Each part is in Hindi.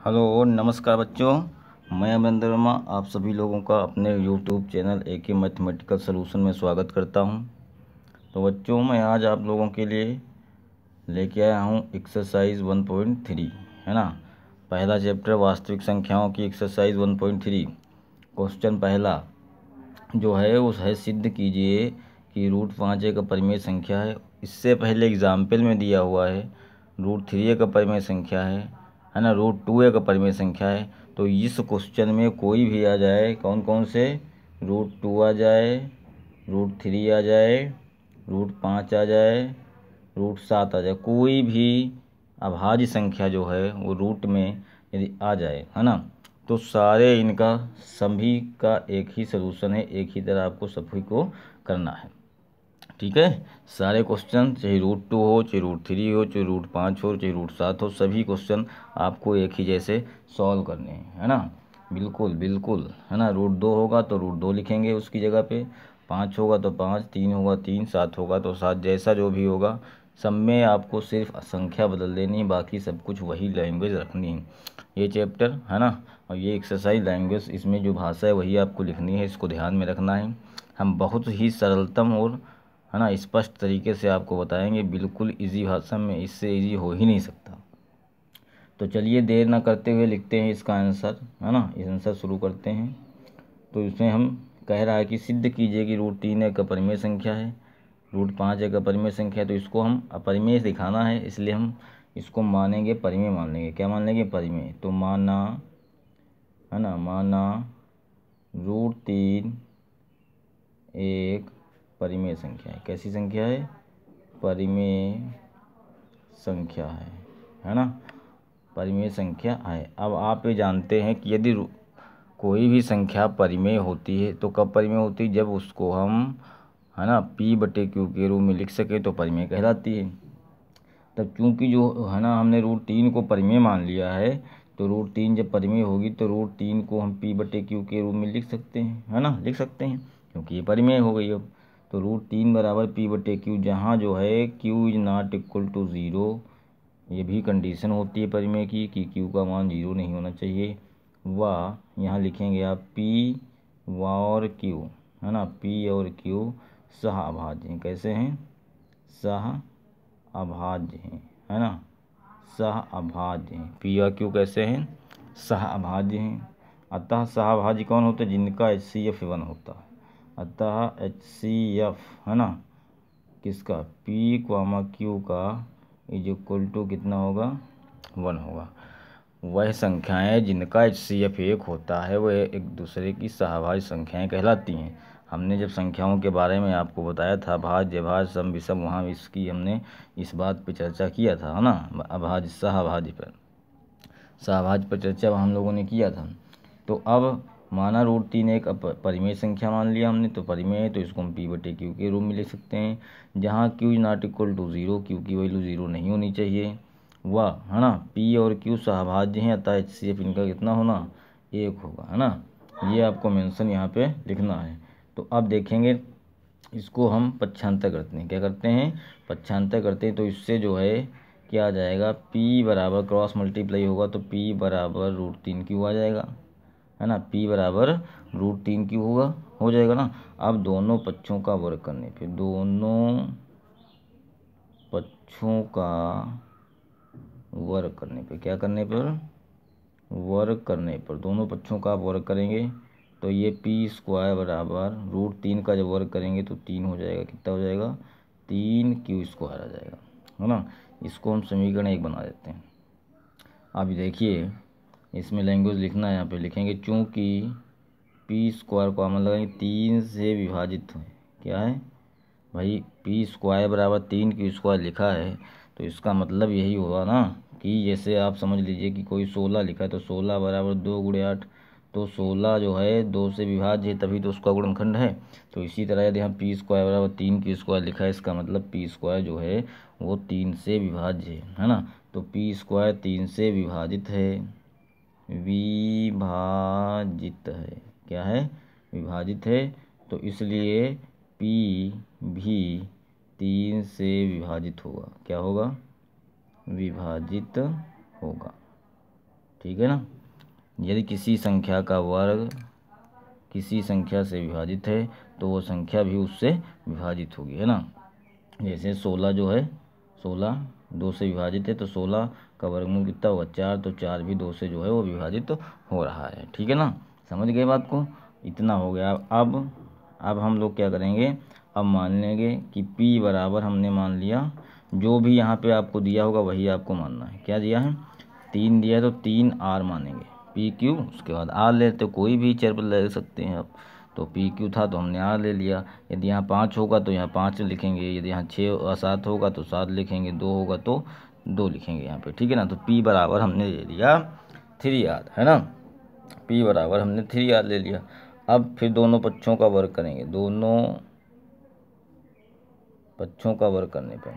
हेलो नमस्कार बच्चों, मैं अमरिंदर वर्मा आप सभी लोगों का अपने YouTube channel AK mathematical solution में स्वागत करता हूं। तो बच्चों, मैं आज आप लोगों के लिए लेके आया हूं एक्सरसाइज 1.3, है ना। पहला चैप्टर वास्तविक संख्याओं की एक्सरसाइज 1.3। क्वेश्चन पहला जो है उस है सिद्ध कीजिए कि √5 एक अपरिमेय संख्या है। इससे पहले एग्जाम्पल में दिया हुआ है √3 एक अपरिमेय संख्या है ना, √2 एक अपरिमेय संख्या है। तो इस क्वेश्चन में कोई भी आ जाए, कौन कौन से, √2 आ जाए, √3 आ जाए, √5 आ जाए, √7 आ जाए, कोई भी अभाज्य संख्या जो है वो रूट में यदि आ जाए, है ना, तो सारे इनका सभी का एक ही सलूशन है, एक ही तरह आपको सभी को करना है। ठीक है, सारे क्वेश्चन चाहे √2 हो, चाहे √3 हो, चाहे √5 हो, चाहे √7 हो, सभी क्वेश्चन आपको एक ही जैसे सॉल्व करने हैं, है ना। बिल्कुल बिल्कुल, है ना। √2 होगा तो √2 लिखेंगे उसकी जगह पे, 5 होगा तो 5, 3 होगा 3, 7 होगा तो 7, जैसा जो भी होगा सब में आपको सिर्फ संख्या बदल देनी है, बाकी सब कुछ वही लैंग्वेज रखनी है। ये चैप्टर है ना, और ये एक्सरसाइज लैंग्वेज, इसमें जो भाषा है वही आपको लिखनी है, इसको ध्यान में रखना है। हम बहुत ही सरलतम और है ना स्पष्ट तरीके से आपको बताएंगे, बिल्कुल इजी भाषा में, इससे इजी हो ही नहीं सकता। तो चलिए देर ना करते हुए लिखते हैं इसका आंसर, है ना। इस आंसर शुरू करते हैं। तो इसमें हम कह रहा है कि सिद्ध कीजिए कि √3 एक अपरिमेय संख्या है, √5 एक अपरिमेय संख्या है। तो इसको हम अपरिमेय दिखाना है, इसलिए हम इसको मानेंगे परिमेय, मान लेंगे। क्या मान लेंगे? परिमेय। तो माना, है ना, माना √3 एक परिमेय संख्या है। कैसी संख्या है? परिमेय संख्या है ना, परिमेय संख्या है। अब आप ये जानते हैं कि यदि कोई भी संख्या परिमेय होती है तो कब परिमेय होती है? जब उसको हम, है ना, P/Q के रूप में लिख सके तो परिमेय कहलाती है। तब चूंकि जो है ना हमने √3 को परिमेय मान लिया है, तो √3 जब परिमेय होगी तो √3 को हम P/Q के रूप में लिख सकते हैं, है ना, लिख सकते हैं, क्योंकि ये परिमेय हो गई। अब तो √3 बराबर P/Q, जहाँ जो है Q is not equal to 0, ये भी कंडीशन होती है परिमेय की कि Q का मान 0 नहीं होना चाहिए। व यहाँ लिखेंगे आप P और Q, है ना, P और Q सह अभाज्य हैं। कैसे हैं? सह अभाज्य हैं, है ना, सह अभाज्य हैं। P और Q कैसे हैं? सह अभाज्य हैं। अतः सह अभाज्य कौन होते हैं? जिनका HCF 1 होता है। अतः HCF, है ना, किसका? P, Q का इज इक्वल टू कितना होगा? 1 होगा। वह संख्याएं जिनका HCF 1 होता है वह एक दूसरे की सहभाज्य संख्याएं कहलाती हैं। हमने जब संख्याओं के बारे में आपको बताया था, भाज्य, भाज्य, सम, विषम, वहाँ इसकी हमने इस बात पे चर्चा किया था, है ना, अभाज्य सहभाज्य पर, सहभाज्य पर चर्चा हम लोगों ने किया था। तो अब माना √3 एक परिमेय संख्या मान लिया हमने, तो परिमेय है तो इसको हम P/Q के रूप में लिख सकते हैं, जहाँ Q is not equal to 0, Q की वैल्यू 0 नहीं होनी चाहिए। वह, है ना, P और Q सहभाज्य हैं, अतः HCF इनका कितना होना? 1 होगा, है ना। ये आपको मेंशन यहाँ पे लिखना है। तो अब देखेंगे इसको हम पक्षांतर करते हैं। क्या करते हैं? पक्षांतर करते हैं। तो इससे जो है क्या आ जाएगा? P बराबर क्रॉस मल्टीप्लाई होगा तो P बराबर √3Q आ जाएगा, है ना। P बराबर √3Q होगा, हो जाएगा ना। अब दोनों पक्षों का वर्ग करने पे, दोनों पक्षों का वर्ग करने पे, क्या करने पर? वर्ग करने पर, दोनों पक्षों का वर्ग करेंगे तो ये P² बराबर √3 का जब वर्ग करेंगे तो 3 हो जाएगा। कितना हो जाएगा? 3Q² आ जाएगा, है ना। इसको हम समीकरण 1 बना देते हैं। अब देखिए इसमें लैंग्वेज लिखना है, यहाँ पे लिखेंगे चूँकि P² को हम लगाएंगे 3 से विभाजित है। क्या है भाई? P² बराबर 3Q² लिखा है, तो इसका मतलब यही होगा ना कि जैसे आप समझ लीजिए कि कोई 16 लिखा है, तो 16 बराबर 2 × 8, तो 16 जो है 2 से विभाज्य है, तभी तो उसका गुणनखंड है। तो इसी तरह यदि हम P² बराबर 3Q² लिखा है, इसका मतलब P² जो है वो 3 से विभाज्य है ना। तो P² 3 से विभाजित है, विभाजित है, क्या है? विभाजित है। तो इसलिए P भी 3 से विभाजित होगा। क्या होगा? विभाजित होगा। ठीक है ना। यदि किसी संख्या का वर्ग किसी संख्या से विभाजित है तो वो संख्या भी उससे विभाजित होगी, है ना। जैसे 16 जो है 16 2 से विभाजित है तो 16 का वर्गमूल कितना होगा 4, तो 4 भी 2 से जो है वो विभाजित हो रहा है, ठीक है ना। समझ गए बात को, इतना हो गया। अब हम लोग क्या करेंगे, अब मान लेंगे कि P बराबर हमने मान लिया, जो भी यहाँ पे आपको दिया होगा वही आपको मानना है। क्या दिया है, 3 दिया है तो 3R मानेंगे, PQ, उसके बाद R लेते तो कोई भी चर ले सकते हैं आप, तो PQ था तो हमने R ले लिया। यदि यहाँ 5 होगा तो यहाँ 5 लिखेंगे, यदि यहाँ 6 और 7 होगा तो 7 लिखेंगे, 2 होगा तो 2 लिखेंगे यहाँ पे, ठीक है ना। तो P बराबर हमने ले लिया 3R, है ना। P बराबर हमने 3R ले लिया। अब फिर दोनों पक्षों का वर्ग करेंगे, दोनों पक्षों का वर्ग करने पर,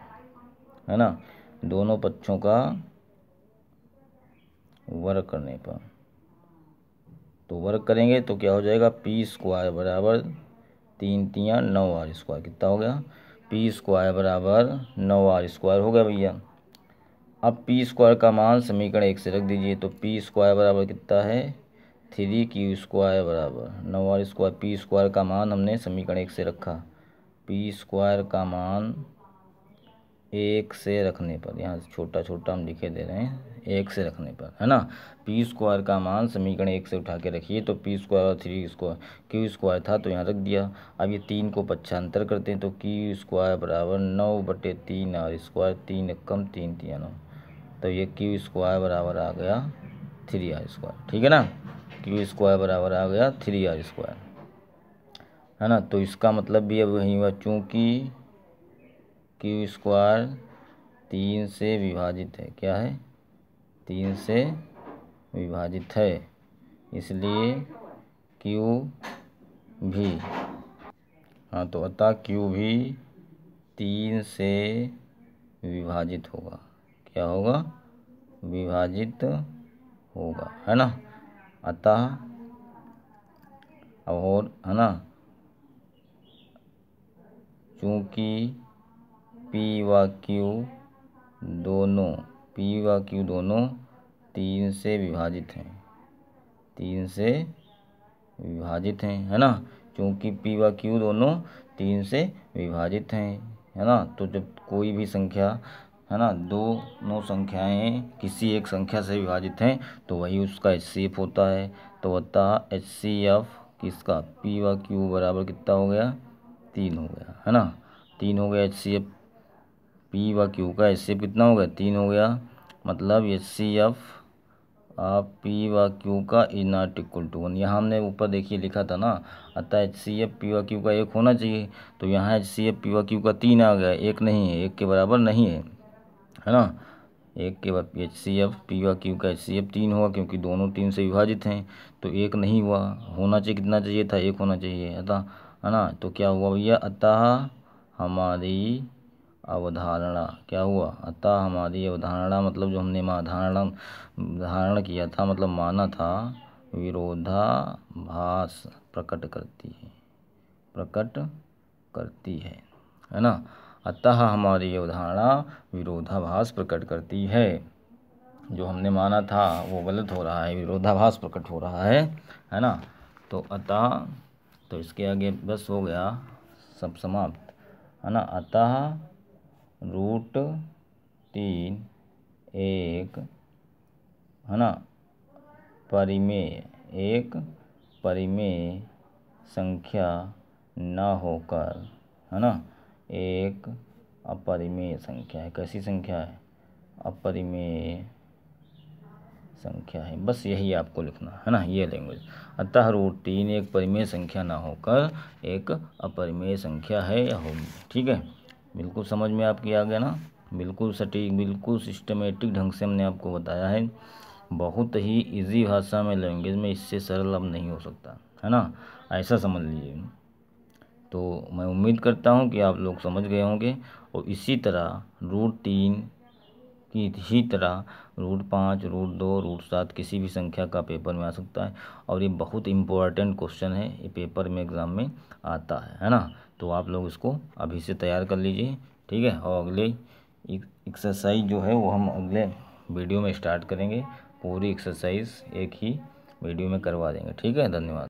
है ना, दोनों पक्षों का वर्ग करने पर, तो वर्ग करेंगे तो क्या हो जाएगा, P² बराबर 3 3 9R², कितना हो गया, P² बराबर 9R² हो गया भैया। अब P² का मान समीकरण 1 से रख दीजिए, तो P² बराबर कितना है 3Q² बराबर 9R²। P² का मान हमने समीकरण 1 से रखा, P² का मान 1 से रखने पर, यहाँ छोटा छोटा हम लिखे दे रहे हैं, 1 से रखने पर, है ना। P² का मान समीकरण 1 से उठा के रखिए, तो P² और 3 Q² था तो यहाँ रख दिया। अब ये 3 को पक्षांतर करते हैं तो Q² बराबर 9/3R², 3 कम 3 3 9, तो ये Q² बराबर आ गया 3R², ठीक है ना। Q² बराबर आ गया 3R², है ना। तो इसका मतलब भी अब वही हुआ, चूँकि Q² 3 से विभाजित है, क्या है 3 से विभाजित है, इसलिए Q भी, हाँ तो अतः Q भी 3 से विभाजित होगा, क्या होगा, विभाजित होगा, है ना। अतः और, है ना, चूँकि P व Q दोनों 3 से विभाजित हैं, 3 से विभाजित हैं, है ना। चूँकि P व Q दोनों 3 से विभाजित हैं, है ना। तो जब कोई भी संख्या, है ना, दोनों संख्याएं किसी एक संख्या से विभाजित हैं तो वही उसका HCF होता है। तो अतः HCF किसका, P व Q बराबर कितना हो गया 3 हो गया, है ना, 3 हो गया HCF। P व Q का HCF कितना हो गया 3 हो गया, मतलब HCF P व Q का ≠1। यहाँ हमने ऊपर देखिए लिखा था ना, अतः HCF P व Q का 1 होना चाहिए, तो यहाँ HCF P व Q का 3 आ गया, 1 नहीं है, 1 के बराबर नहीं है, है ना। 1 के बाद HCF P व Q का HCF 3 हुआ, क्योंकि दोनों 3 से विभाजित हैं, तो 1 नहीं हुआ, होना चाहिए, कितना चाहिए था 1 होना चाहिए, अतः, है ना। तो क्या हुआ भैया, अतः हमारी अवधारणा क्या हुआ, अतः हमारी अवधारणा मतलब जो हमने धारण किया था, मतलब माना था, विरोधाभास प्रकट करती है ना। अतः हमारी अवधारणा विरोधाभास प्रकट करती है, जो हमने माना था वो गलत हो रहा है, विरोधाभास प्रकट हो रहा है ना। तो अतः, तो इसके आगे बस हो गया, सब समाप्त, है ना। अतः √3 एक, है ना, परिमेय संख्या न होकर, है ना, एक अपरिमेय संख्या है। कैसी संख्या है, अपरिमेय संख्या है, बस यही आपको लिखना है ना, ये लैंग्वेज। अतः √3 एक परिमेय संख्या ना होकर एक अपरिमेय संख्या है या होगी, ठीक है। बिल्कुल समझ में आपकी आ गया ना, बिल्कुल सटीक, बिल्कुल सिस्टमेटिक ढंग से हमने आपको बताया है, बहुत ही इजी भाषा में, लैंग्वेज में, इससे सरल अब नहीं हो सकता, है ना, ऐसा समझ लीजिए। तो मैं उम्मीद करता हूँ कि आप लोग समझ गए होंगे, और इसी तरह √3 की ही तरह √5, √2, √7 किसी भी संख्या का पेपर में आ सकता है, और ये बहुत इम्पोर्टेंट क्वेश्चन है, ये पेपर में एग्ज़ाम में आता है ना। तो आप लोग इसको अभी से तैयार कर लीजिए, ठीक है। और अगले एक्सरसाइज जो है वो हम अगले वीडियो में स्टार्ट करेंगे, पूरी एक्सरसाइज एक ही वीडियो में करवा देंगे। ठीक है, धन्यवाद।